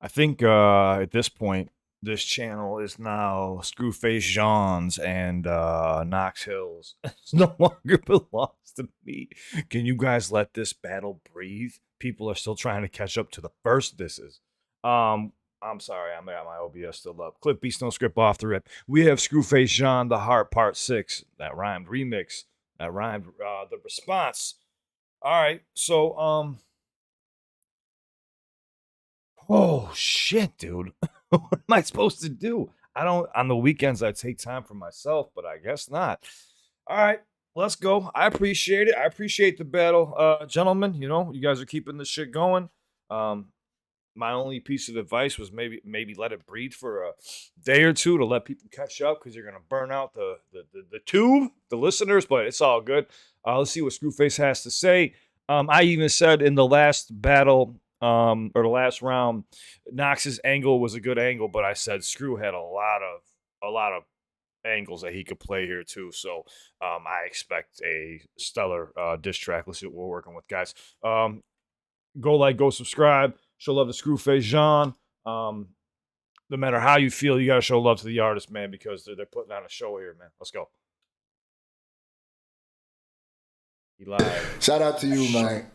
I think at this point, this channel is now Screwface Jean's and Knox Hills. It's no longer belongs to me. Can you guys let this battle breathe? People are still trying to catch up to the first disses. I'm sorry, I got my OBS still up. CliffBeats, no script off the rip. We have Screwface Jean, The Heart Part 6. That rhymed. Remix. That rhymed. The response. All right, so oh shit, dude. What am I supposed to do? I don't on the weekends I take time for myself, but I guess not. All right, let's go. I appreciate it. I appreciate the battle. Gentlemen, you know, you guys are keeping this shit going. My only piece of advice was maybe let it breathe for a day or two to let people catch up because you're gonna burn out the tube, the listeners, but it's all good. Let's see what Screwface has to say. I even said in the last battle, or the last round, Knox's angle was a good angle, but I said Screw had a lot of angles that he could play here too. So I expect a stellar diss track. Let's see what we're working with, guys. Go like, go subscribe. Show love to Screwface Jean. No matter how you feel, you gotta show love to the artist, man, because they're putting on a show here, man. Let's go. He live. Shout out to you, man.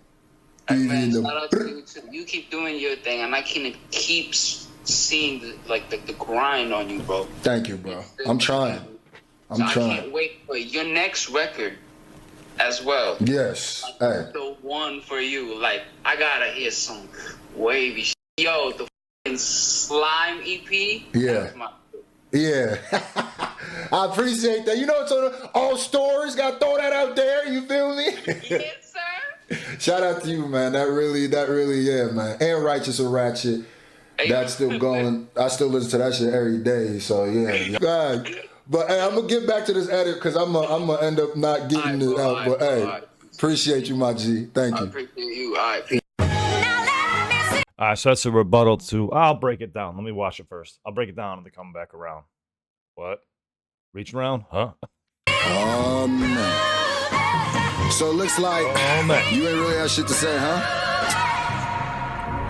Man, shout out to you too. You keep doing your thing, and I can keep seeing the grind on you, bro. Thank you, bro. I'm trying. I'm trying. I can't wait for your next record as well. Yes. Hey. The one for you. Like, I gotta hear some wavy shit. Yo, the fucking Slime EP. Yeah. Yeah. I appreciate that. You know, it's on all stores. Gotta throw that out there. You feel me? Yes, sir. Shout out to you, man. That really, yeah, man. And Righteous or Ratchet. That's still going. I still listen to that shit every day. So yeah. God. But hey, I'm gonna get back to this edit because I'm gonna end up not getting it out. But hey, appreciate you, my G. Thank you. I appreciate you. All right. All right, so that's a rebuttal to. I'll break it down. Let me watch it first. I'll break it down and then come back around. What? Reach around? Huh? Oh man. So it looks like you ain't really had shit to say, huh?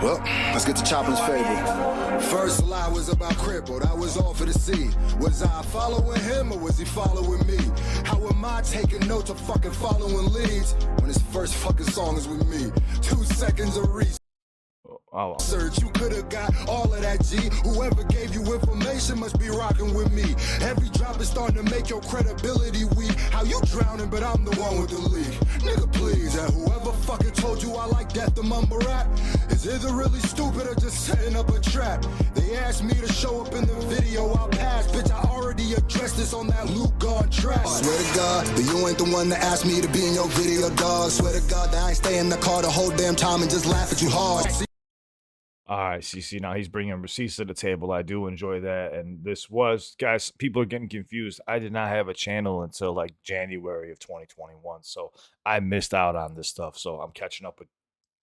Well, let's get to Chopper's Fable. First lie was about Crippled. I was all for the sea. Was I following him or was he following me? How am I taking notes of fucking following leads when his first fucking song is with me? 2 seconds of research. Search, you could have got all of that, G. Whoever gave you information must be rocking with me. Every drop is starting to make your credibility weak. How you drowning, but I'm the one with the leak. Nigga, please, and whoever fucking told you I like death to mumble rap is either really stupid or just setting up a trap. They asked me to show up in the video, I'll pass. Bitch, I already addressed this on that Luke gone track. Swear to God that you ain't the one that asked me to be in your video, dog. Swear to God that I ain't stay in the car the whole damn time and just laugh at you hard. All right, see, now he's bringing receipts to the table. I do enjoy that. And this was, guys, people are getting confused. I did not have a channel until like January of 2021. So I missed out on this stuff. So I'm catching up with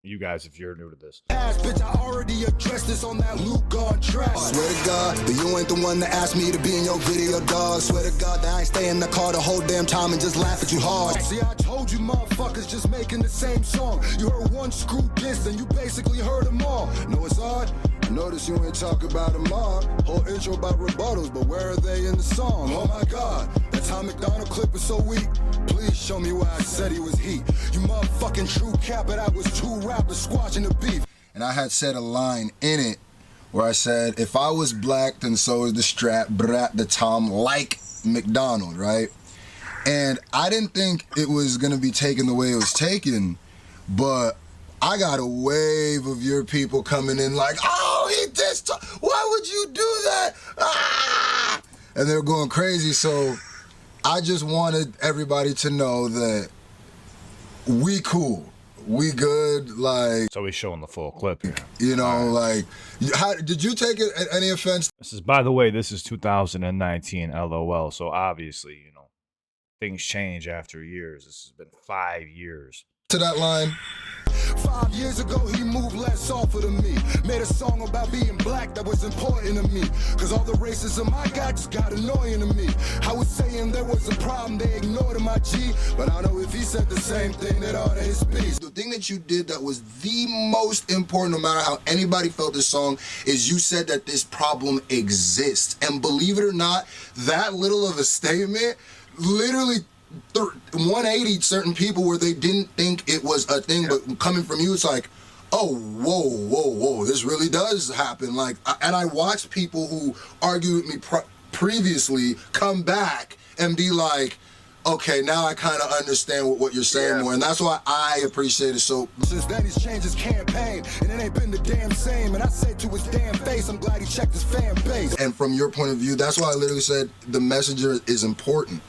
you guys if you're new to this. Bitch, I already addressed this on that Luke gone track. Swear to God that you ain't the one that asked me to be in your video, dog. Swear to God that I ain't stay in the car the whole damn time and just laugh at you hard. See, I told you motherfuckers just making the same song. You heard one Screw diss and you basically heard them all. Know it's odd? I notice you ain't talking about them all. Whole intro about rebuttals, but where are they in the song? Oh my God, that Tom McDonald clip is so weak. Please show me where I said he was heat. You motherfucking true cap, but I was 2 rappers squashing the beef. And I had said a line in it where I said, if I was black, then so is the strap, brat the Tom, like McDonald, right? And I didn't think it was gonna be taken the way it was taken, but I got a wave of your people coming in like, oh, he dissed, why would you do that? Ah! And they're going crazy, so I just wanted everybody to know that we cool. We good, like. So he's showing the full clip here. You know, like, how, did you take it any offense? This is, by the way, this is 2019, LOL. So obviously, you know, things change after years. This has been 5 years. To that line. 5 years ago, he moved less offer than me. Made a song about being black that was important to me. Cause all the racism I got just got annoying to me. I was saying there was a problem, they ignored my G. But I know if he said the same thing, that all his speech. The thing that you did that was the most important, no matter how anybody felt this song, is you said that this problem exists. And believe it or not, that little of a statement literally 180 certain people where they didn't think it was a thing, but coming from you, it's like, oh, whoa, this really does happen. Like, and I watched people who argued with me previously come back and be like, okay, now I kind of understand what you're saying more, and that's why I appreciate it. So since then he's changed his campaign, and it ain't been the damn same. And I said to his damn face, I'm glad he checked his fan base. And from your point of view, that's why I literally said the messenger is important,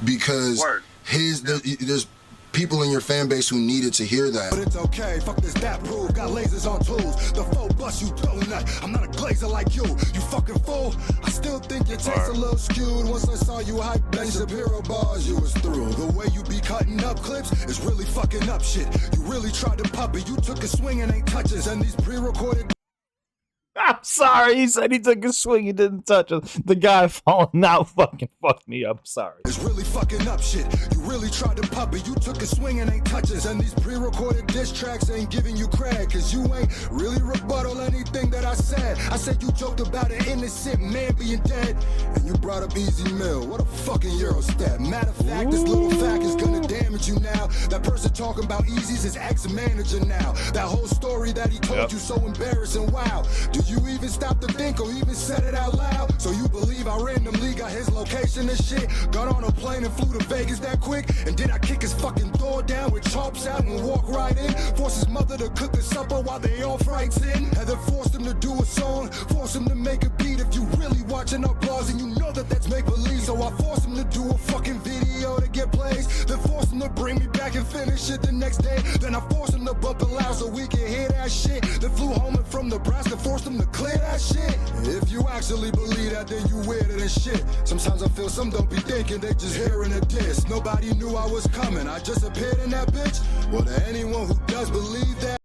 because there's people in your fan base who needed to hear that. But it's okay, fuck this that proof, got lasers on tools. The faux bust you donut, I'm not a glazer like you fucking fool. I still think your taste a little skewed. Once I saw you hype Ben Shapiro bars, you was through. The way you be cutting up clips is really fucking up shit. You really tried to puppy, you took a swing and ain't touches. And these pre-recorded, I'm sorry. He said he took a swing. He didn't touch him. The guy falling out fucking fucked me up. Sorry. It's really fucking up shit. You really tried to puppy. You took a swing and ain't touches. And these pre-recorded diss tracks ain't giving you cred. Cause you ain't really rebuttal anything that I said. I said you joked about an innocent man being dead. And you brought up Easy Mill. What a fucking Eurostep. Matter of fact, this little fact is gonna damage you now. That person talking about Easy's his ex-manager now. That whole story that he told you so embarrassing. Wow. Do you even stop to think or even said it out loud? So you believe I randomly got his location and shit? Got on a plane and flew to Vegas that quick? And then I kick his fucking door down with chops out and walk right in? Force his mother to cook the supper while they all frights in? And then forced him to do a song, force him to make a beat. If you really watching applause and you know that that's make-believe. So I forced him to do a fucking video to get plays. Then forced him to bring me back and finish it the next day. Then I forced him to bump it loud so we can hear that shit. Then flew home and from Nebraska, forced him to clear that shit. If you actually believe that, then you weirder than shit. Sometimes I feel some don't be thinking, they just hearing a diss. Nobody knew I was coming, I just appeared in that bitch. Well, to anyone who does believe that,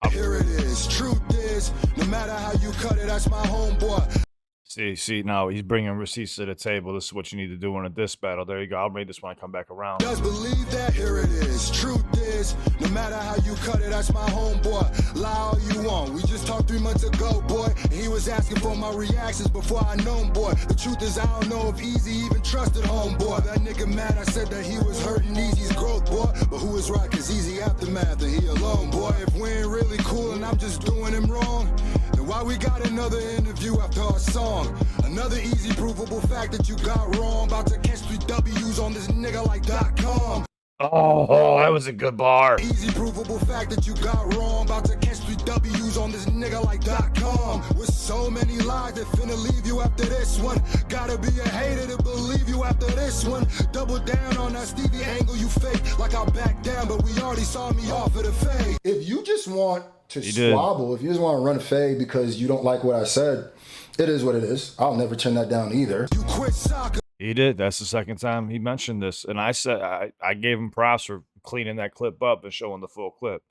here it is. Truth is, no matter how you cut it, that's my homeboy. See, now he's bringing receipts to the table. This is what you need to do in a diss battle. There you go. I'll read this when I come back around. Does believe that? Here it is. Truth is, no matter how you cut it, that's my homeboy. Lie all you want. We just talked 3 months ago, boy. And he was asking for my reactions before I known, boy. The truth is, I don't know if Easy even trusted homeboy. That nigga mad, I said that he was hurting Easy's growth, boy. But who is right? Cause Easy aftermath and he alone, boy. If we ain't really cool and I'm just doing him wrong, then why we got another interview after our song? Another easy provable fact that you got wrong. About to catch 3 W's on this nigga like .com. Oh, that was a good bar. Easy provable fact that you got wrong. About to catch 3 W's on this nigga like .com. With so many lies that finna leave you after this one. Gotta be a hater to believe you after this one. Double down on that Stevie angle you fake. Like I'll back down, but we already saw me off of the fade. If you just want to squabble, if you just want to run a fade because you don't like what I said, it is what it is. I'll never turn that down either. You quit soccer. He did. That's the second time he mentioned this. And I said, I gave him props for cleaning that clip up and showing the full clip.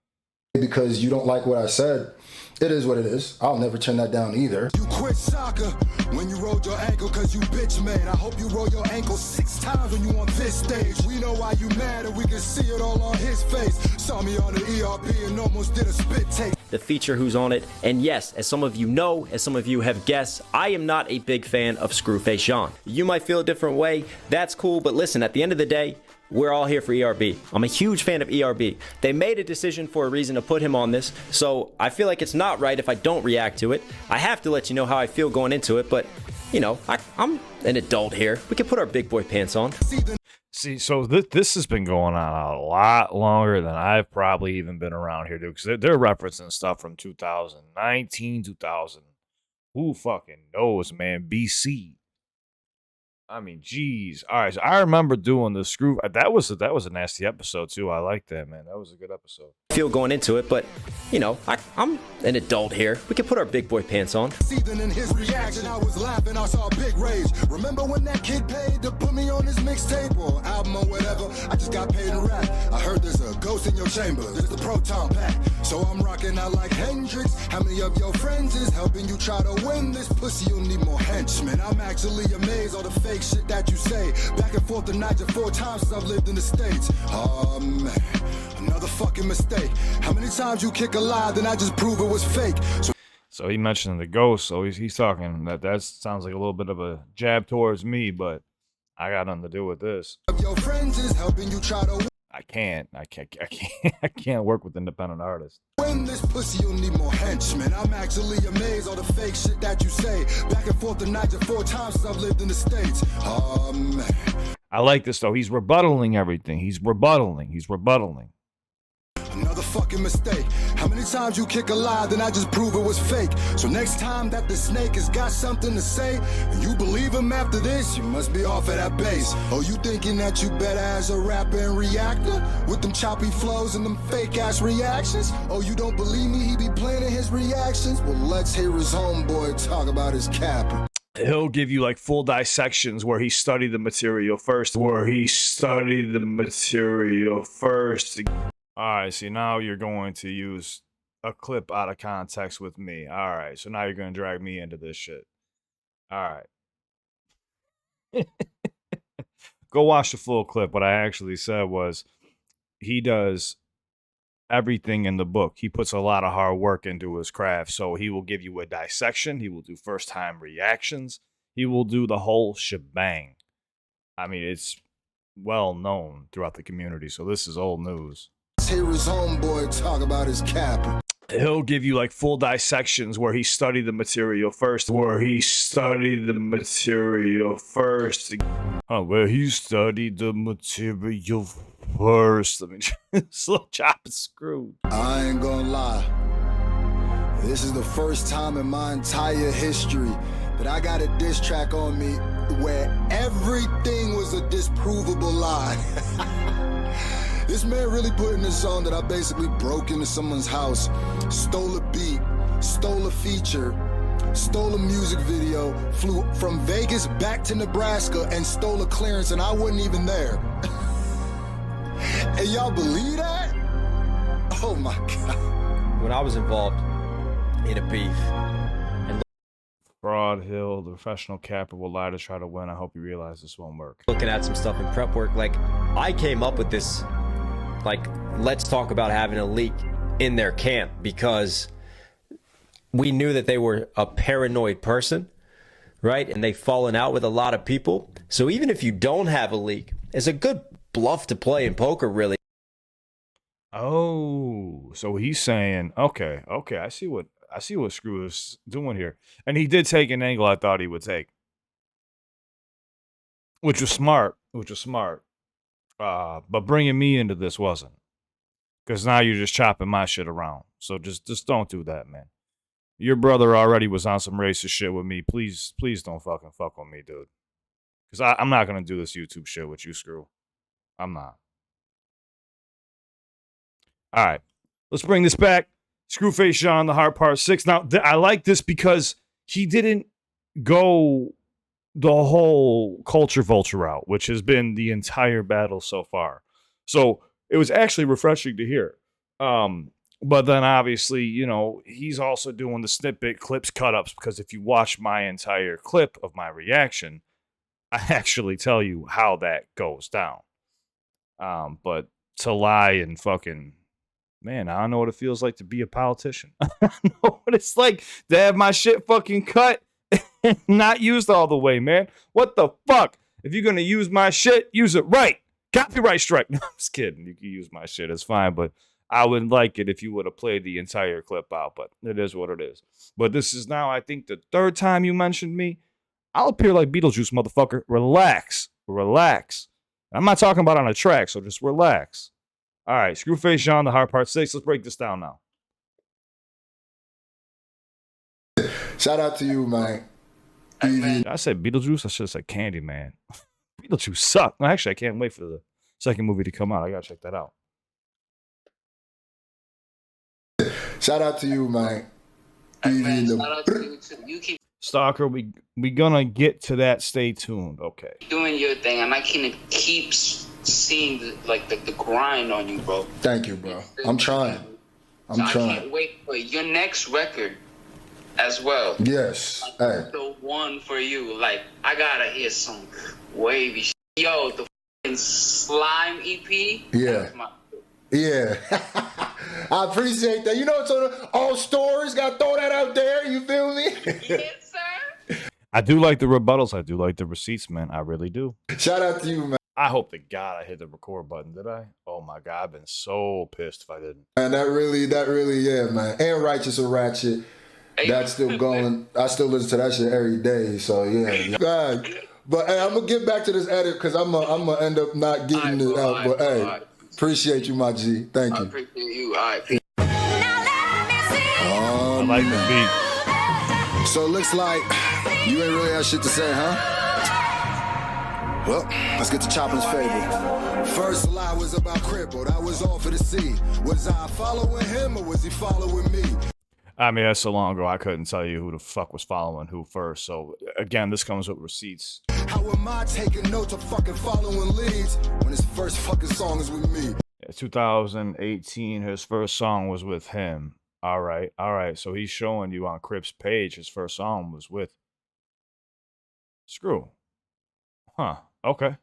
Because you don't like what I said, it is what it is. I'll never turn that down either. You quit soccer when you rolled your ankle cause you bitch made. I hope you roll your ankle 6 times when you on this stage. We know why you mad and we can see it all on his face. Saw me on the ERP and almost did a spit take. The feature who's on it. And yes, as some of you know, as some of you have guessed, I am not a big fan of Screwface Sean. You might feel a different way. That's cool. But listen, at the end of the day, we're all here for ERB. I'm a huge fan of ERB. They made a decision for a reason to put him on this, so I feel like it's not right if I don't react to it. I have to let you know how I feel going into it, but, you know, I'm an adult here. We can put our big boy pants on. See, so this has been going on a lot longer than I've probably even been around here, dude, because they're referencing stuff from 2019, 2000. Who fucking knows, man? BC. I mean, geez. All right, so I remember doing the Screw. That was a nasty episode too. I like that, man. That was a good episode. feel going into it, but you know, I'm an adult here. We can put our big boy pants on. Seething in his reaction, I was laughing, I saw a big rage. Remember when that kid paid to put me on his mixtape or album or whatever? I just got paid to rap. I heard there's a ghost in your chamber. There's the proton pack. So I'm rocking out like Hendrix. How many of your friends is helping you try to win this pussy? You'll need more henchmen. I'm actually amazed all the fake shit that you say. Back and forth to Niger 4 times since I've lived in the States. Oh man, another fucking mistake. How many times you kick a lie, then I just prove it was fake. So he mentioned the ghost, so he's talking that sounds like a little bit of a jab towards me, but I got nothing to do with this. Your friends is helping you try to I can't work with independent artists. win this pussy, you'll need more henchmen. I'm actually amazed all the fake shit that you say. Back and forth to Niger 4 times since I've lived in the States. Oh man. I like this though. He's rebuttaling everything. He's rebuttaling. Another fucking mistake. How many times you kick a lie, then I just prove it was fake. So next time that the snake has got something to say, and you believe him after this, you must be off at that base. Oh, you thinking that you better as a rapper and reactor? With them choppy flows and them fake ass reactions? Oh, you don't believe me, he be planning his reactions? Well, let's hear his homeboy talk about his cap. He'll give you like full dissections where he studied the material first. All right, see, now you're going to use a clip out of context with me. All right, so now you're going to drag me into this shit. All right. Go watch the full clip. What I actually said was he does everything in the book. He puts a lot of hard work into his craft. So he will give you a dissection. He will do first-time reactions. He will do the whole shebang. I mean, it's well known throughout the community, so this is old news. Hear his homeboy talk about his cap. He'll give you like full dissections where he studied the material first. Where he studied the material first. Let me slow chop and screw. I ain't gonna lie. This is the first time in my entire history that I got a diss track on me where everything was a disprovable lie. This man really put in a song that I basically broke into someone's house, stole a beat, stole a feature, stole a music video, flew from Vegas back to Nebraska and stole a clearance and I wasn't even there. And y'all believe that? Oh my God. When I was involved in a beef, Fraud Hill, the professional capper will lie to try to win. I hope you realize this won't work. looking at some stuff in prep work, like I came up with this, like, let's talk about having a leak in their camp because we knew that they were a paranoid person, right? And they've fallen out with a lot of people. So even if you don't have a leak, it's a good bluff to play in poker, really. Oh, so he's saying, okay, I see what Screw is doing here. And he did take an angle I thought he would take. Which was smart. But bringing me into this wasn't. Because now you're just chopping my shit around. So just don't do that, man. Your brother already was on some racist shit with me. Please don't fucking fuck with me, dude. Because I'm not going to do this YouTube shit with you, Screw. I'm not. All right. Let's bring this back. Screwface Jean, the Heart Part 6. Now, I like this because he didn't go the whole culture vulture route, which has been the entire battle so far. So it was actually refreshing to hear. But then obviously, you know, he's also doing the snippet clips cut-ups because if you watch my entire clip of my reaction, I actually tell you how that goes down. But to lie and fucking... Man, I don't know what it feels like to be a politician. I don't know what it's like to have my shit fucking cut and not used all the way, man. What the fuck? If you're going to use my shit, use it right. Copyright strike. No, I'm just kidding. You can use my shit. It's fine, but I would like it if you would have played the entire clip out, but it is what it is. But this is now, I think, the third time you mentioned me. I'll appear like Beetlejuice, motherfucker. Relax. I'm not talking about on a track, so just relax. All right, Screwface Jean, the Heart Part 6. Let's break this down now. Shout out to you, man. I said Beetlejuice. I should have said Candyman. Beetlejuice sucked. Actually, I can't wait for the second movie to come out. I got to check that out. Shout out to you, man. Hey, man, shout out to you too. You keep Stalker, we gonna get to that. Stay tuned. Okay. doing your thing, and I can keep seeing the grind on you, bro. Thank you, bro. I'm trying. I can't wait for your next record as well. Yes. Hey. The one for you. Like, I gotta hear some wavy shit. Yo, the fucking Slime EP. Yeah. Yeah. I appreciate that. You know, so all stores got to throw that out there. You feel me? Yes, sir. I do like the rebuttals. I do like the receipts, man. I really do. Shout out to you, man. I hope to God I hit the record button. Did I? Oh my God, I've been so pissed if I didn't. Man, that really, yeah, man. And Righteous or Ratchet. That's still going. I still listen to that shit every day. So yeah. God. But hey, I'm gonna get back to this edit because I'm gonna end up not getting it out. But hey, appreciate you, my G. Thank you. I appreciate you. All right. I like the beat. So it looks like you ain't really had shit to say, huh? Well, let's get to Chopper's Fable. First lie was about Cripple. That was all for the sea. Was I following him or was he following me? I mean, that's so long ago, I couldn't tell you who the fuck was following who first. So, again, this comes with receipts. How am I taking notes of fucking following leads when his first fucking song is with me? Yeah, 2018, his first song was with him. All right. So he's showing you on Crip's page, his first song was with Scru. Huh. Okay.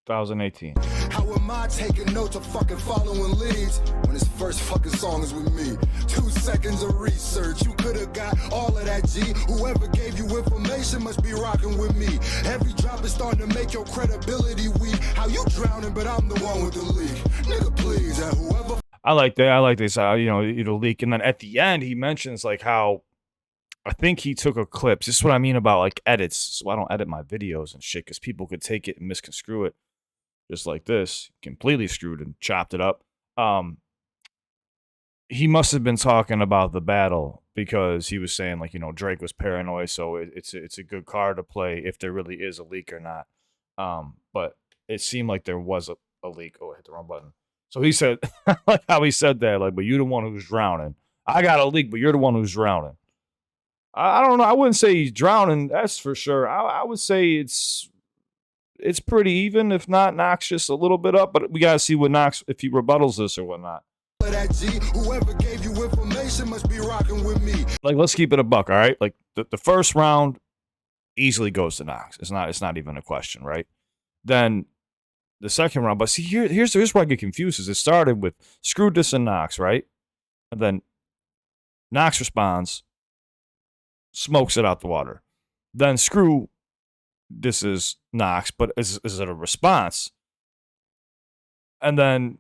2018. How am I taking notes of fucking following leads when his first fucking song is with me? 2 seconds of research, you could have got all of that, G. Whoever gave you information must be rocking with me. Every drop is starting to make your credibility weak. How you drowning, but I'm the one with the leak. Nigga, please, and whoever. I like that. I like this. It'll leak. And then at the end, he mentions like how I think he took a clip. This is what I mean about like edits. So I don't edit my videos and shit because people could take it and misconstrue it. Just like this, completely screwed and chopped it up. He must have been talking about the battle because he was saying like, Drake was paranoid, so it's a good card to play if there really is a leak or not. But it seemed like there was a leak. Oh, I hit the wrong button. So he said, I like how he said that, like, but you're the one who's drowning. I got a leak, but you're the one who's drowning. I don't know. I wouldn't say he's drowning. That's for sure. I would say it's pretty even, if not Knox just a little bit up, but we got to see what Knox, if he rebuttals this or whatnot. Whoever gave you information must be rocking with me. Like, let's keep it a buck, all right? Like, the first round easily goes to Knox. It's not even a question, right? Then the second round, but see, here's where I get confused, is it started with Scru dissing Knox, right? And then Knox responds, smokes it out the water. Then Scru, this is Knox, but is it a response? And then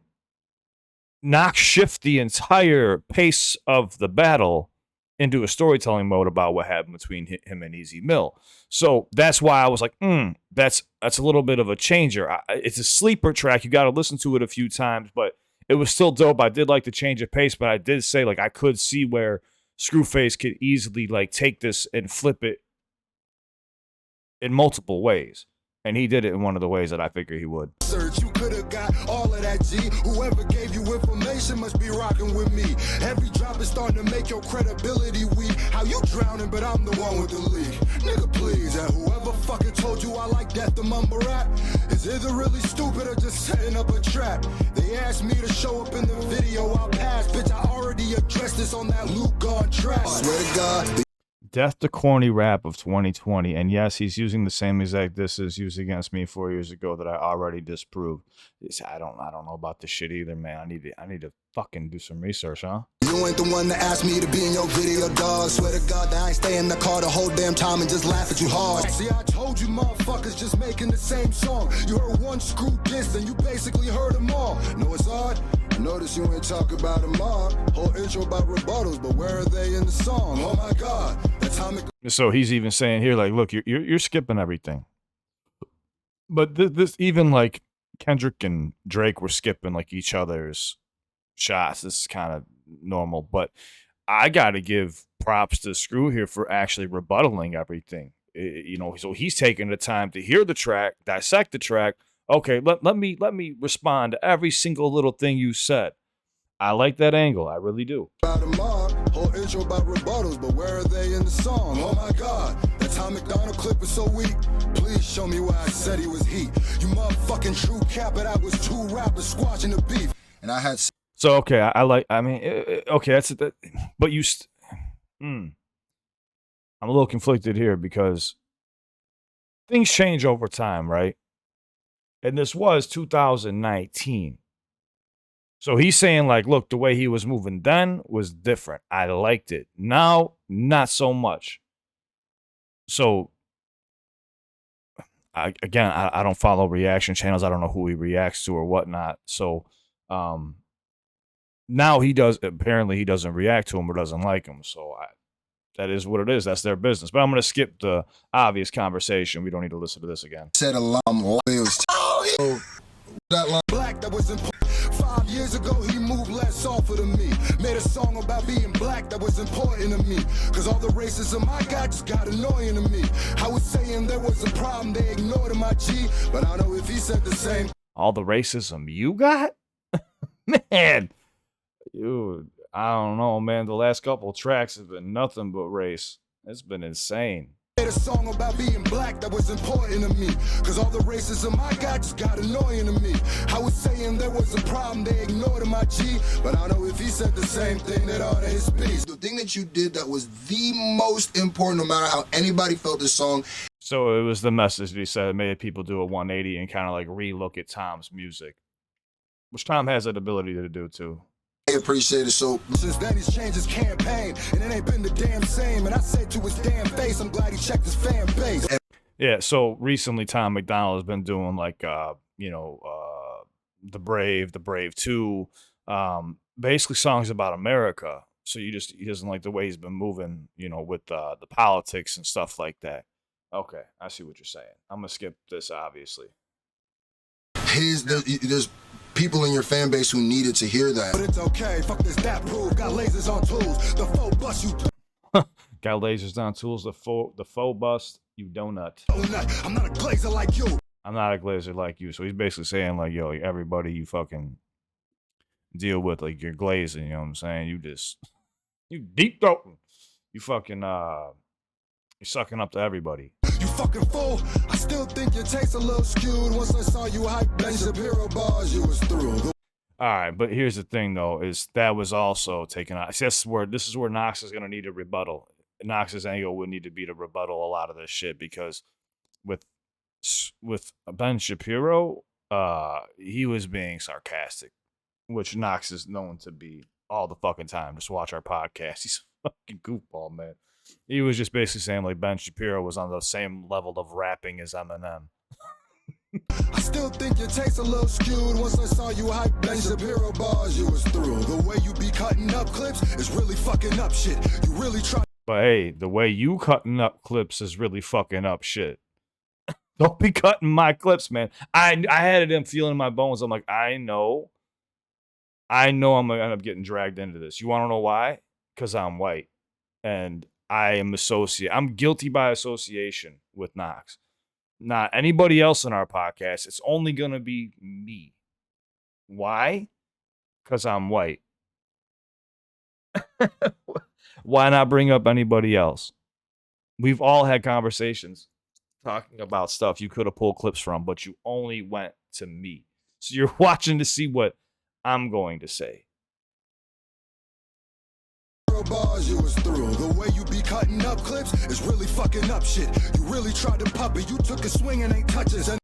Knox shift the entire pace of the battle into a storytelling mode about what happened between him and Easy Mill. So that's why I was like, that's a little bit of a changer. It's a sleeper track. You got to listen to it a few times, but it was still dope. I did like the change of pace, but I did say like I could see where Screwface could easily like take this and flip it in multiple ways. And he did it in one of the ways that I figured he would. Search, you could have got all of that, G. Whoever gave you information must be rocking with me. Every drop is starting to make your credibility weak. How you drowning, but I'm the one with the leak. Nigga, please, and whoever fucking told you I like death to mumble rap is either really stupid or just setting up a trap. They asked me to show up in the video, I'll pass. Bitch, I already addressed this on that Luke God track. Swear to God. Death to corny rap of 2020, and yes, he's using the same exact disses used against me 4 years ago that I already disproved. I don't know about this shit either, man. I need to fucking do some research, huh? You ain't the one that asked me to be in your video, dog. Swear to God that I ain't stay in the car the whole damn time and just laugh at you hard. See, I told you motherfuckers just making the same song. You heard one Scru diss and you basically heard them all. Know it's odd? I notice you ain't talk about them all. Whole intro about rebuttals, but where are they in the song? Oh my God. So he's even saying here, like, look, you're skipping everything. But this even like Kendrick and Drake were skipping like each other's shots. This is kind of normal, but I got to give props to Scru here for actually rebuttaling everything. So he's taking the time to hear the track, dissect the track. Okay, let me respond to every single little thing you said. I like that angle. I really do. About a mob, whole intro about rebuttals, but where are they in the song? Oh my God, that Tom McDonald clip was so weak. Please show me why I said he was heat. You motherfucking true cap, but I was two rappers squashing the beef. And I had. So, okay, I mean, okay, that's it. But I'm a little conflicted here because things change over time, right? And this was 2019. So he's saying, like, look, the way he was moving then was different. I liked it. Now, not so much. So, I don't follow reaction channels. I don't know who he reacts to or whatnot. So, now apparently he doesn't react to him or doesn't like him. So, that is what it is. That's their business. But I'm going to skip the obvious conversation. We don't need to listen to this again. Said a lot of that line. Black that was important. 5 years ago, he moved less offer than me. Made a song about being black that was important to me. Cause all the racism I got just got annoying to me. I was saying there was a problem, they ignored my G. But I know if he said the same. All the racism you got? Man, dude, I don't know, man. The last couple tracks have been nothing but race. It's been insane. Made a song about being black that was important to me. Cause all the racism I got just got annoying to me. I was saying there was a problem, they ignored my G. But I know if he said the same thing, that all his speech. The thing that you did that was the most important, no matter how anybody felt this song. So it was the message that he said, it made people do a 180 and kind of like relook at Tom's music, which Tom has that ability to do too. I appreciate it. So since then he's changed his campaign, and it ain't been the damn same. And I said to his damn face, I'm glad he checked his fan base. Yeah, so recently Tom McDonald has been doing like The Brave 2, basically songs about America. So he doesn't like the way he's been moving, with the politics and stuff like that. Okay, I see what you're saying. I'm gonna skip this, obviously. There's people in your fan base who needed to hear that. But it's okay. Fuck this, that proof. Got lasers on tools. The faux bust you. Got lasers on tools. The faux bust you donut. I'm not a glazer like you. I'm not a glazer like you. So he's basically saying like, yo, everybody you fucking deal with, like you're glazing. You know what I'm saying? You deep throating. You fucking you're sucking up to everybody. You fucking fool. I still think your taste a little skewed. Once I saw you hype Ben Shapiro bars, you was through. All right, but here's the thing though, is that was also taken out. This is where Knox is gonna need a rebuttal. Knox's angle would need to be to rebuttal a lot of this shit because with Ben Shapiro, he was being sarcastic, which Knox is known to be all the fucking time. Just watch our podcast. He's a fucking goofball, man. He was just basically saying like Ben Shapiro was on the same level of rapping as Eminem. I still think your taste a little skewed. Once I saw you hype Ben Shapiro bars, you was through. The way you be cutting up clips is really fucking up shit. You really try. But hey, the way you cutting up clips is really fucking up shit. Don't be cutting my clips, man. I had it in feeling in my bones. I'm like, I know I'm gonna end up getting dragged into this. You want to know why? Because I'm white and I'm guilty by association with Knox. Not anybody else in our podcast. It's only going to be me. Why? Because I'm white. Why not bring up anybody else? We've all had conversations talking about stuff you could have pulled clips from, but you only went to me. So you're watching to see what I'm going to say. Bars, you was through. The way you be cutting up clips is really fucking up shit. You really tried to pop it. You took a swing and ain't touch us.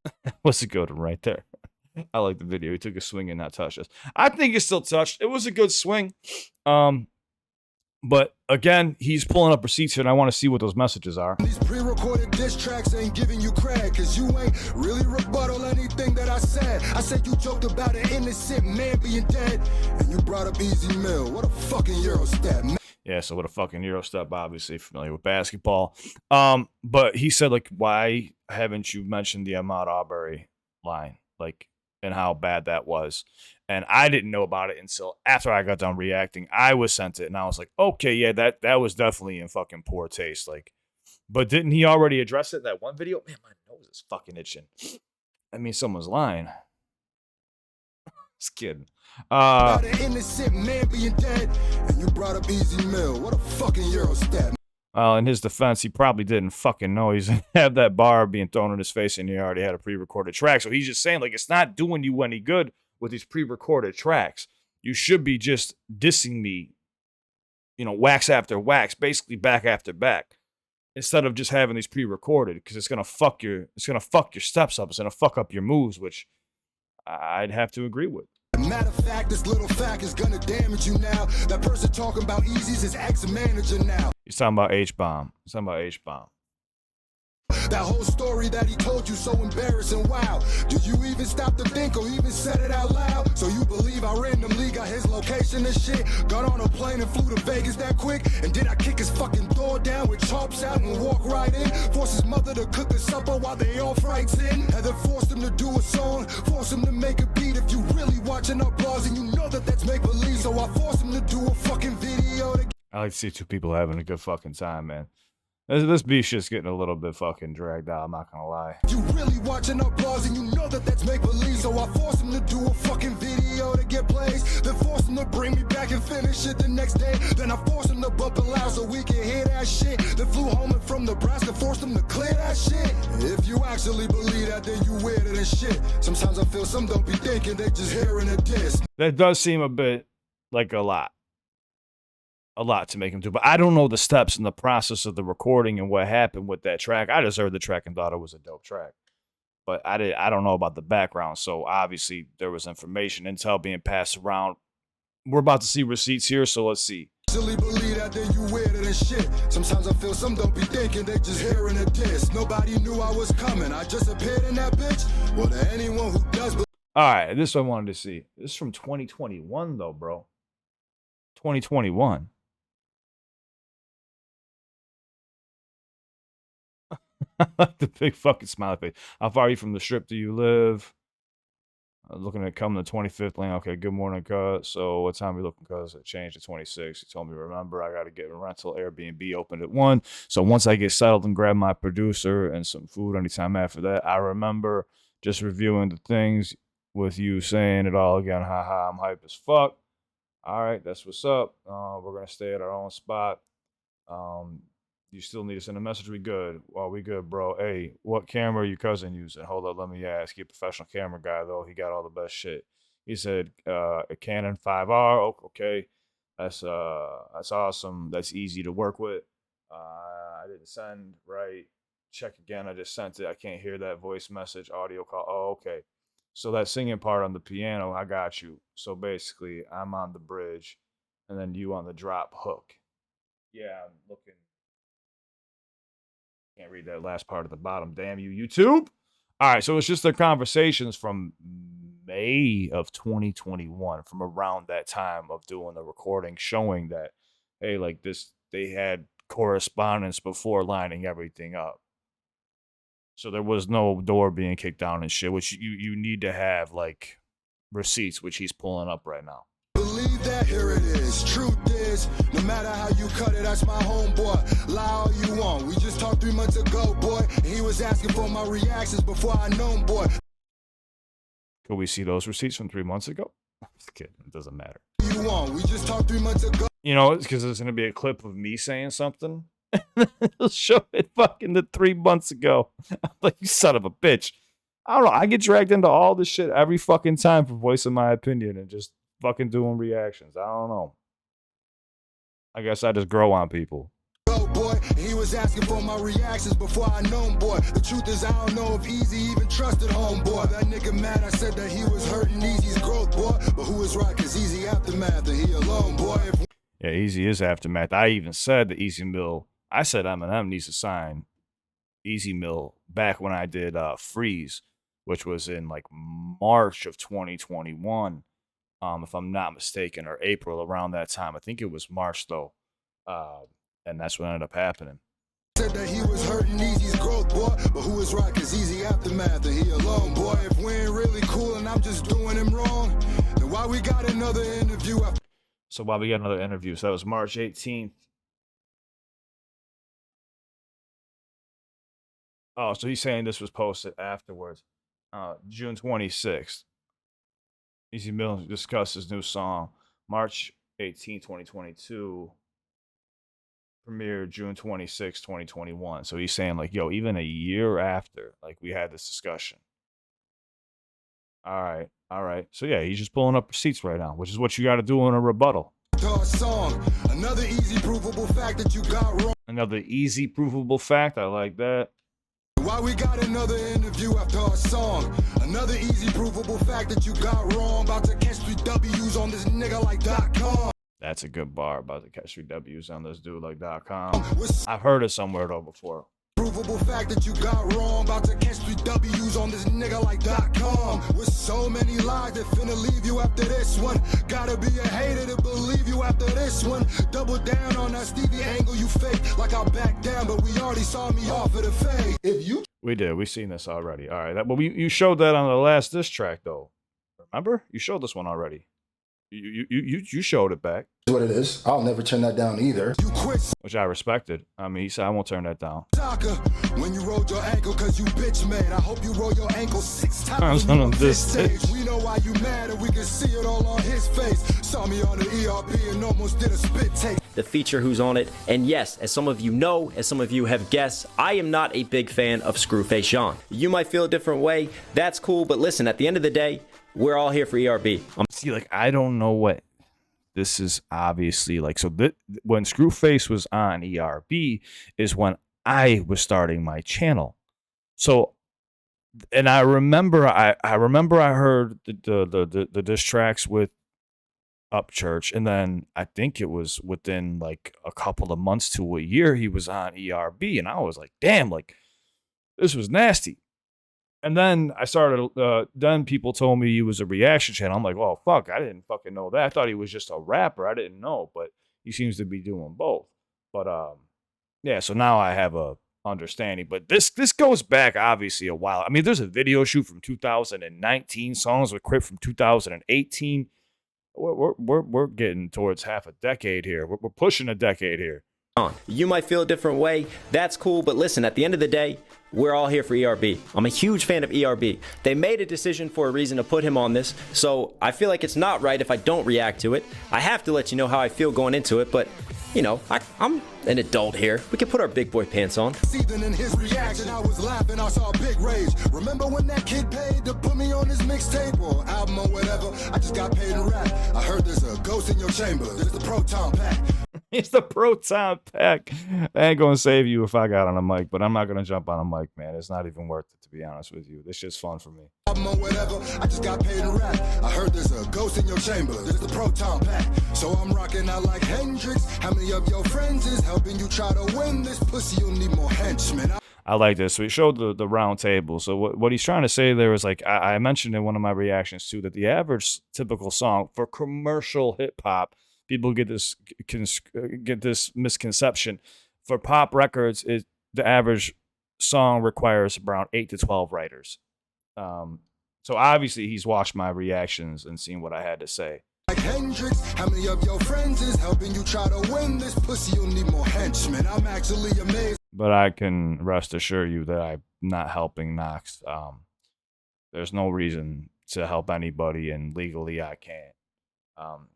What's a good one right there? I like the video. He took a swing and not touched us. I think it still touched. It was a good swing. But again, he's pulling up receipts here, and I want to see what those messages are. These pre-recorded diss tracks ain't giving you credit, because you ain't really rebuttal anything that I said. I said you joked about an innocent man being dead, and you brought up Easy Mill. What a fucking Euro step, man. Yeah, so what a fucking Euro step, obviously familiar with basketball. But he said, like, why haven't you mentioned the Ahmaud Arbery line? Like, and how bad that was. And I didn't know about it until after I got done reacting. I was sent it, and I was like, okay, yeah, that was definitely in fucking poor taste. Like, but didn't he already address it in that one video? Man, my nose is fucking itching. I mean, someone's lying. Just kidding. About an innocent man being dead, and you brought up Easy Mill. What a fucking Eurostat. Well, in his defense, he probably didn't fucking know he's gonna have that bar being thrown in his face, and he already had a pre-recorded track. So he's just saying, like, it's not doing you any good with these pre-recorded tracks. You should be just dissing me, you know, wax after wax, basically back after back, instead of just having these pre-recorded, because it's gonna fuck your steps up. It's gonna fuck up your moves, which I'd have to agree with. Matter of fact, this little fact is gonna damage you now. That person talking about Easy's his ex-manager now. He's talking about H-Bomb. He's talking about H-Bomb. That whole story that he told you so embarrassing. Wow. Do you even stop to think or even said it out loud? So you believe I randomly got his location and shit? Got on a plane and flew to Vegas that quick? And did I kick his fucking door down with chops out and walk right in? Force his mother to cook the supper while they all frights in? And then forced him to do a song, force him to make a beat. If you really watching applause and you know that that's make believe, so I forced him to do a fucking video to... I like to see two people having a good fucking time, man. This beef shit's getting a little bit fucking dragged out, I'm not gonna lie. You really watching applause and you know that that's make believe, so I forced him to do a fucking video to get plays. Then forced him to bring me back and finish it the next day. Then I forced him to bump it loud so we can hear that shit. Then flew home and from Nebraska, forced him to clear that shit. If you actually believe that, then you weirder than shit. Sometimes I feel some don't be thinking, they just hearing a diss. That does seem a bit like a lot to make him do, but I don't know the steps in the process of the recording and what happened with that track. I just heard the track and thought it was a dope track, but I don't know about the background. So obviously there was information, intel being passed around. We're about to see receipts here, so let's see. Actually believe that, then you weirder than shit. Sometimes I feel some don't be thinking, they just hearing a diss. Nobody knew I was coming, I just appeared in that bitch. Well, to anyone who does. All right, this is what I wanted to see. This is from 2021 though, bro. 2021. I like the big fucking smiley face. How far are you from the strip do you live? Looking at coming the 25th lane. Okay, good morning, cuz. So what time are you looking, cuz? It changed to 26. He told me, remember, I got to get a rental. Airbnb opened at 1. So once I get settled and grab my producer and some food anytime after that, I remember just reviewing the things with you saying it all again. Haha, I'm hype as fuck. All right, that's what's up. We're going to stay at our own spot. You still need to send a message? We good? Well, we good, bro. Hey, what camera your cousin using? Hold up, let me ask. He a professional camera guy, though. He got all the best shit. He said, a Canon 5R. Oh, okay. That's awesome. That's easy to work with. I didn't send, right? Check again. I just sent it. I can't hear that voice message, audio call. Oh, okay. So that singing part on the piano, I got you. So basically, I'm on the bridge, and then you on the drop hook. Yeah, I'm looking. Can't read that last part at the bottom. Damn you, YouTube. All right, so it's just their conversations from May of 2021, from around that time of doing the recording, showing that, hey, like this, they had correspondence before lining everything up. So there was no door being kicked down and shit, which you need to have, like, receipts, which he's pulling up right now. Believe that, here it is. Truth is, no matter how you cut it, that's my homeboy. Lie all you want. We just talked 3 months ago, boy. And he was asking for my reactions before I know him, boy. Could we see those receipts from 3 months ago? Just kidding. It doesn't matter. You want? We just talked 3 months ago. You know, it's because there's going to be a clip of me saying something. It'll show it fucking the 3 months ago. I'm like, you son of a bitch. I don't know. I get dragged into all this shit every fucking time for voicing my opinion and just fucking doing reactions. I don't know. I guess I just grow on people. Oh boy, he was asking for my reactions before I know him, boy. The truth is I don't know if Easy even trusted homeboy. That nigga mad I said that he was hurting Easy's growth, boy. But who was right? Cause Easy aftermath and he alone, boy. Yeah, Easy is aftermath. I even said the Easy Mill. I said Eminem needs to sign Easy Mill back when I did Freeze, which was in like March of 2021. If I'm not mistaken, or April, around that time. I think it was March though, and that's what ended up happening. Said that he was hurting Easy's growth, boy, but who is right? Cause Easy aftermath and he alone, boy. If we ain't really cool and I'm just doing him wrong, then why we got another interview? So while we got another interview, so that was March 18th. Oh, so he's saying this was posted afterwards, June 26th. Easy Mill discussed his new song, March 18, 2022. Premiered June 26, 2021. So he's saying, like, yo, even a year after, like, we had this discussion. All right. All right. So, yeah, he's just pulling up receipts right now, which is what you got to do in a rebuttal. Another easy provable fact that you got wrong. Another easy provable fact. I like that. Why we got another interview after our song? Another easy provable fact that you got wrong. About to catch 3 W's on this nigga like .com. That's a good bar, about to catch 3 W's on this dude like .com. I've heard it somewhere though before. Provable fact that you got wrong. About to catch 3 W's on this nigga like .com. With so many lies that finna leave you after this one. Gotta be a hater to believe you after this one. Double down on that Stevie angle you fake. Like I'll back down, but we already saw me off of the fade. If you We did. We seen this already. All right. But you showed that on the last diss track though. Remember? You showed this one already. You showed it back. what it is. I'll never turn that down either. You quit, which I respected. I mean, he said, I won't turn that down. soccer when you rolled your ankle cause you bitch made. I hope you roll your ankle 6 times on on this this stage. We know why you mad and we can see it all on his face. Saw me on the ERP and almost did a spit take. The feature who's on it. And yes, as some of you know, as some of you have guessed, I am not a big fan of Scru. You might feel a different way. That's cool. But listen, at the end of the day, we're all here for ERB. See, like, I don't know what this is obviously like. So when Screwface was on ERB is when I was starting my channel. So, and I remember I heard the diss tracks with Upchurch, and then I think it was within like a couple of months to a year he was on ERB, and I was like, damn, like this was nasty. And then I started, then people told me he was a reaction channel. I'm like, oh, fuck, I didn't fucking know that. I thought he was just a rapper. I didn't know, but he seems to be doing both. But, yeah, so now I have a understanding. But this goes back, obviously, a while. I mean, there's a video shoot from 2019, songs with Crip from 2018. We're getting towards half a decade here. We're pushing a decade here. You might feel a different way. That's cool. But listen, at the end of the day, we're all here for ERB. I'm a huge fan of ERB. They made a decision for a reason to put him on this, so I feel like it's not right if I don't react to it. I have to let you know how I feel going into it, but, you know, I'm an adult here. We can put our big boy pants on. In his reaction, I was laughing, I saw a big rage. Remember when that kid paid to put me on his mixtape or album or whatever? I just got paid to rap. I heard there's a ghost in your chamber. There's the Proton Pack. It's the Proton Pack. I ain't gonna save you if I got on a mic, but I'm not gonna jump on a mic, man. It's not even worth it, to be honest with you. This shit's fun for me. Album or whatever, I just got paid to rap. I heard there's a ghost in your chamber. There's the Proton Pack. So I'm rocking out like Hendrix. How many of your friends is helping you try to win this pussy? You'll need more henchmen. I like this. So he showed the round table. So what he's trying to say there is, like, I mentioned in one of my reactions too, that the average typical song for commercial hip hop, people get this misconception. For pop records, the average song requires around 8 to 12 writers. So obviously he's watched my reactions and seen what I had to say. Like Hendrix, how many of your friends is helping you try to win this pussy? You'll need more henchmen. I'm actually amazed. But I can rest assure you that I'm not helping Knox. There's no reason to help anybody, and legally I can't.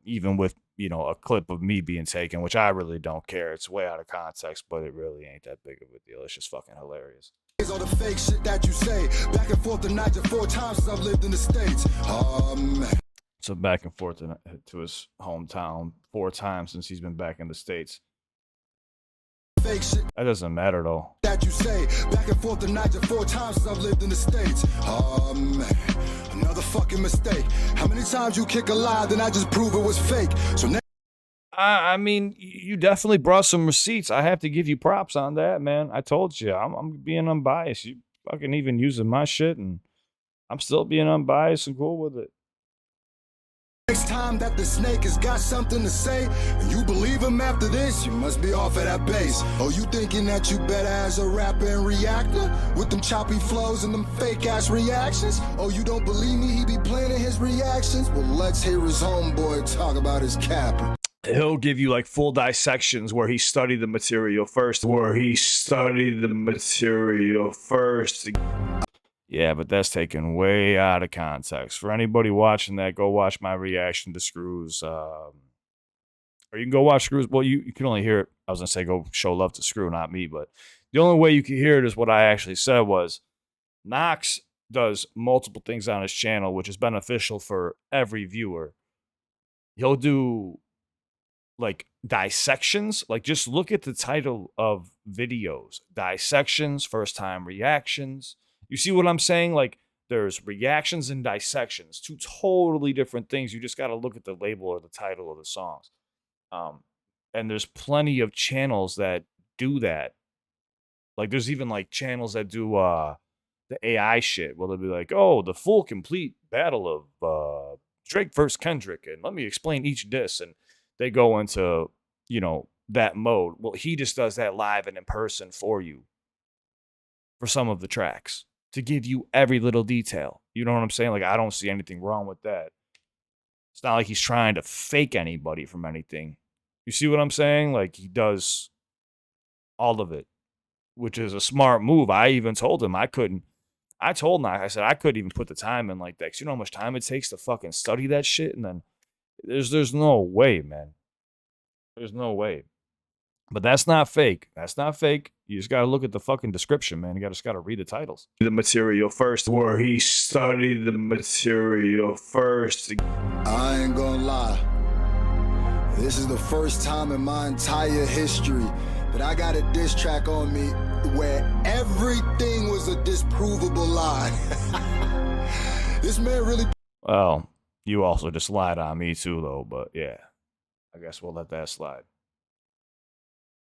Even with, you know, a clip of me being taken, which I really don't care. It's way out of context, but it really ain't that big of a deal. It's just fucking hilarious. All the fake shit that you say. Back and forth to Niger 4 times since I've lived in the States. Man. So back and forth to his hometown 4 times since he's been back in the States. Fake shit that doesn't matter though. That you say. Back and forth to Niger 4 times since I've lived in the States. Man. Another fucking mistake. How many times you kick a lie, then I just prove it was fake. So now I mean, you definitely brought some receipts. I have to give you props on that, man. I told you, I'm being unbiased. You fucking even using my shit, and I'm still being unbiased and cool with it. next time that the snake has got something to say, and you believe him after this, you must be off at that base. Oh, you thinking that you better as a rapper and reactor? With them choppy flows and them fake ass reactions? Oh, you don't believe me, he be planning his reactions? Well, let's hear his homeboy talk about his cap. He'll give you like full dissections where he studied the material first. Yeah, but that's taken way out of context. For anybody watching that, go watch my reaction to Screw's. Or you can go watch Screw's. Well, you can only hear it. I was going to say go show love to Screw, not me. But the only way you can hear it is what I actually said was Knox does multiple things on his channel, which is beneficial for every viewer. He'll do like dissections. Like just look at the title of videos. Dissections, first time reactions. You see what I'm saying? Like there's reactions and dissections, two totally different things. You just got to look at the label or the title of the songs. And there's plenty of channels that do that. Like there's even like channels that do the AI shit. Well, they'll be like, oh, the full complete battle of Drake versus Kendrick, and let me explain each diss. And they go into, that mode. Well, he just does that live and in person for you for some of the tracks to give you every little detail. You know what I'm saying? Like, I don't see anything wrong with that. It's not like he's trying to fake anybody from anything. You see what I'm saying? Like, he does all of it, which is a smart move. I even told him I couldn't. I told him, I said, I couldn't even put the time in like that. 'Cause you know how much time it takes to fucking study that shit? And then there's no way, man. There's no way. But that's not fake. That's not fake. You just got to look at the fucking description, man. You just got to read the titles. The material first, where he studied the material first. I ain't gonna lie. This is the first time in my entire history that I got a diss track on me where everything was a disprovable lie. This man really... Well, you also just lied on me too, though. But yeah, I guess we'll let that slide.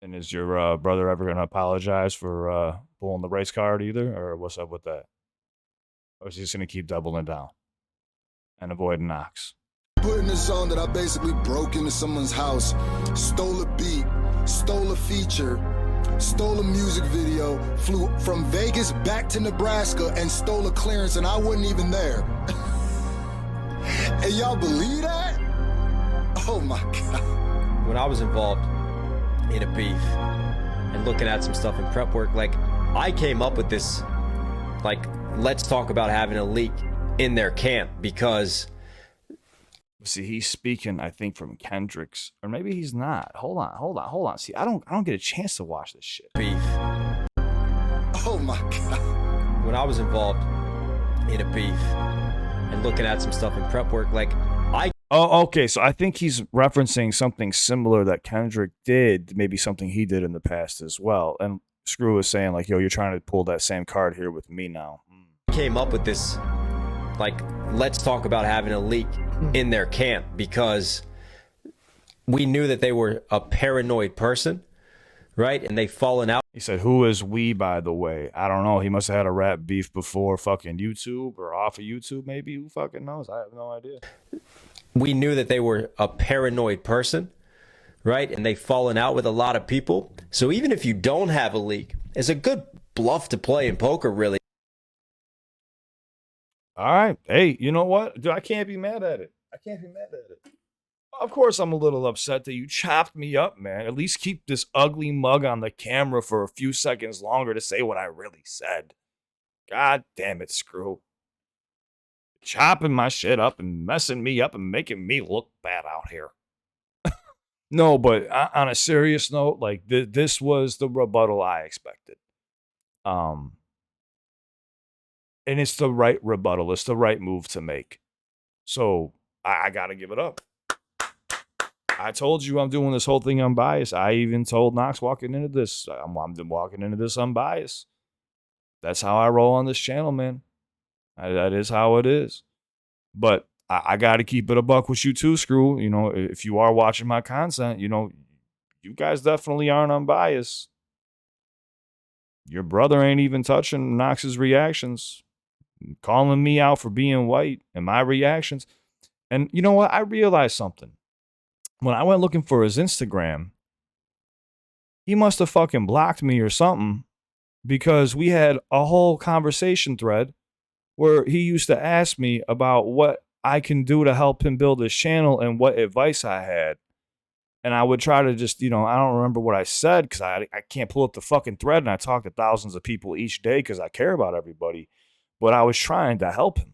And is your brother ever going to apologize for pulling the race card either? Or what's up with that? Or is he just going to keep doubling down and avoiding Knox? Putting a song that I basically broke into someone's house, stole a beat, stole a feature, stole a music video, flew from Vegas back to Nebraska and stole a clearance and I wasn't even there. And y'all believe that? Oh my God. When I was involved in a beef and looking at some stuff in prep work, like I came up with this, like, let's talk about having a leak in their camp because... See, he's speaking, I think, from Kendrick's, or maybe he's not. Hold on. See, I don't get a chance to watch this shit. Beef. Oh my God. When I was involved in a beef and looking at some stuff in prep work, like I... Oh, okay. So I think he's referencing something similar that Kendrick did, maybe something he did in the past as well. And Screw is saying like, yo, you're trying to pull that same card here with me now. Came up with this, like, let's talk about having a leak in their camp because we knew that they were a paranoid person, right? And they've fallen out. He said, who is we, by the way? I don't know. He must have had a rap beef before fucking YouTube or off of YouTube, maybe. Who fucking knows? I have no idea. We knew that they were a paranoid person, right? And they've fallen out with a lot of people. So even if you don't have a leak, it's a good bluff to play in poker, really. All right. Hey, you know what? Dude, I can't be mad at it. Of course, I'm a little upset that you chopped me up, man. At least keep this ugly mug on the camera for a few seconds longer to say what I really said. God damn it, Screw. Chopping my shit up and messing me up and making me look bad out here. No, but on a serious note, like this was the rebuttal I expected. And it's the right rebuttal. It's the right move to make. So I got to give it up. I told you I'm doing this whole thing unbiased. I even told Knox walking into this, I'm walking into this unbiased. That's how I roll on this channel, man. That is how it is. But I got to keep it a buck with you too, Screw. You know, if you are watching my content, you know, you guys definitely aren't unbiased. Your brother ain't even touching Knox's reactions, calling me out for being white and my reactions. And you know what? I realized something. When I went looking for his Instagram, he must have fucking blocked me or something because we had a whole conversation thread where he used to ask me about what I can do to help him build his channel and what advice I had. And I would try to just, I don't remember what I said because I can't pull up the fucking thread and I talk to thousands of people each day because I care about everybody. but I was trying to help him.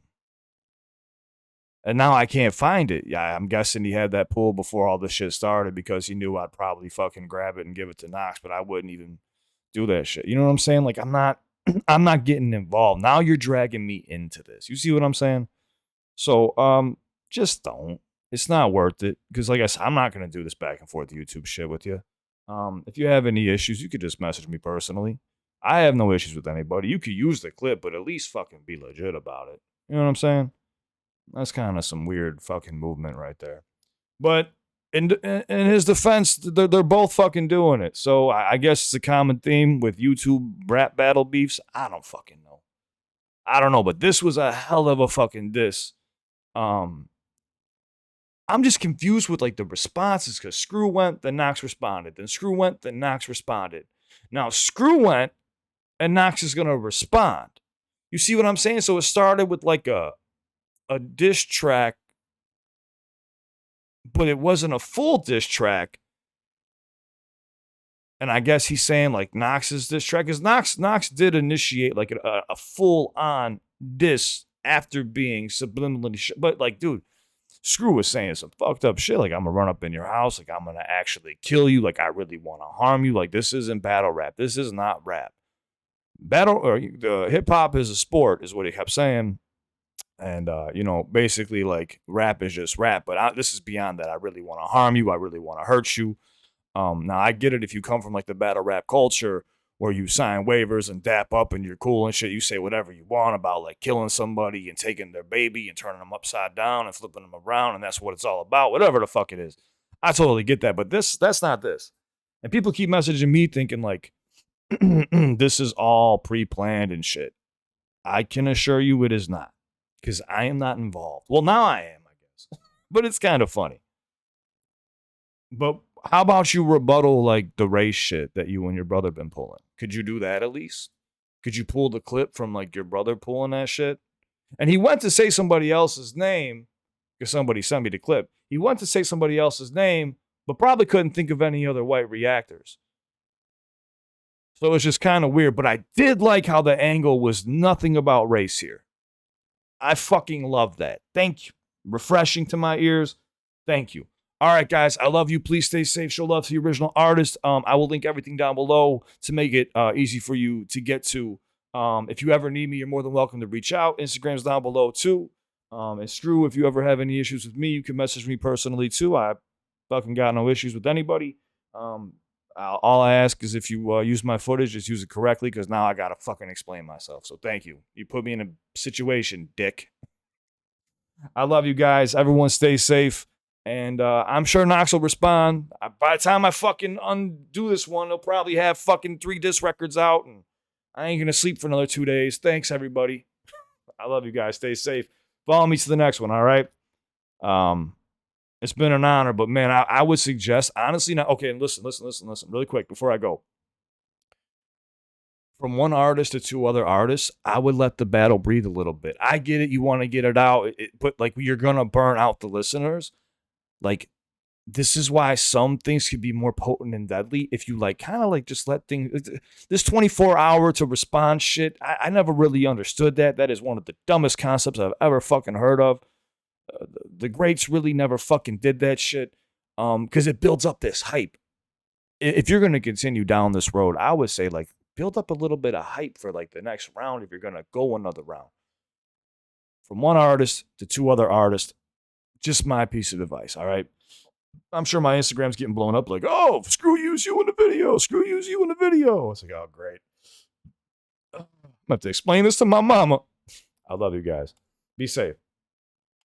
And now I can't find it. Yeah, I'm guessing he had that pull before all this shit started because he knew I'd probably fucking grab it and give it to Knox, but I wouldn't even do that shit. You know what I'm saying? Like, I'm not getting involved. Now you're dragging me into this. You see what I'm saying? So, just don't. It's not worth it. Because like I said, I'm not going to do this back and forth YouTube shit with you. If you have any issues, you could just message me personally. I have no issues with anybody. You could use the clip, but at least fucking be legit about it. You know what I'm saying? That's kind of some weird fucking movement right there. But in his defense, they're both fucking doing it. So I guess it's a common theme with YouTube rap battle beefs. I don't fucking know. I don't know, but this was a hell of a fucking diss. I'm just confused with like the responses because Scru went, then Knox responded. Then Scru went, then Knox responded. Now Scru went, and Knox is gonna respond. You see what I'm saying? So it started with like a diss track, but it wasn't a full diss track. And I guess he's saying like Knox's diss track, because Knox did initiate like a full on diss after being subliminally, but like, dude, Scru was saying some fucked up shit. Like, I'm gonna run up in your house. Like, I'm gonna actually kill you. Like, I really want to harm you. Like, this isn't battle rap. This is not rap. Battle or hip hop is a sport, is what he kept saying. And, basically, like, rap is just rap. But this is beyond that. I really want to harm you. I really want to hurt you. Now, I get it if you come from, like, the battle rap culture where you sign waivers and dap up and you're cool and shit. You say whatever you want about, like, killing somebody and taking their baby and turning them upside down and flipping them around. And that's what it's all about. Whatever the fuck it is. I totally get that. But that's not this. And people keep messaging me thinking, like, this is all pre-planned and shit. I can assure you it is not. Because I am not involved. Well, now I am, I guess. But it's kind of funny. But how about you rebuttal, like, the race shit that you and your brother been pulling? Could you do that at least? Could you pull the clip from, like, your brother pulling that shit? And he went to say somebody else's name, because somebody sent me the clip. He went to say somebody else's name, but probably couldn't think of any other white reactors. So it's just kind of weird. But I did like how the angle was nothing about race here. I fucking love that. Thank you. Refreshing to my ears. Thank you. All right, guys. I love you. Please stay safe. Show love to the original artist. I will link everything down below to make it easy for you to get to. If you ever need me, you're more than welcome to reach out. Instagram's down below, too. It's true. If you ever have any issues with me, you can message me personally, too. I fucking got no issues with anybody. All I ask is if you use my footage, just use it correctly, because now I got to fucking explain myself. So thank you. You put me in a situation, dick. I love you guys. Everyone stay safe. And I'm sure Knox will respond. By the time I fucking undo this one, he'll probably have fucking 3 disc records out. And I ain't going to sleep for another 2 days. Thanks, everybody. I love you guys. Stay safe. Follow me to the next one, all right? It's been an honor, but man, I would suggest, honestly, now, okay, and listen, really quick before I go. From one artist to 2 other artists, I would let the battle breathe a little bit. I get it, you want to get it out, but like, you're going to burn out the listeners. Like, this is why some things could be more potent and deadly if you like kind of like just let things, this 24-hour to respond shit, I never really understood that. That is one of the dumbest concepts I've ever fucking heard of. The greats really never fucking did that shit because it builds up this hype. If you're going to continue down this road, I would say, like, build up a little bit of hype for, like, the next round if you're going to go another round. From one artist to 2 other artists, just my piece of advice, all right? I'm sure my Instagram's getting blown up like, oh, Scru use you in the video. Scru use you in the video. It's like, oh, great. I'm going to have to explain this to my mama. I love you guys. Be safe.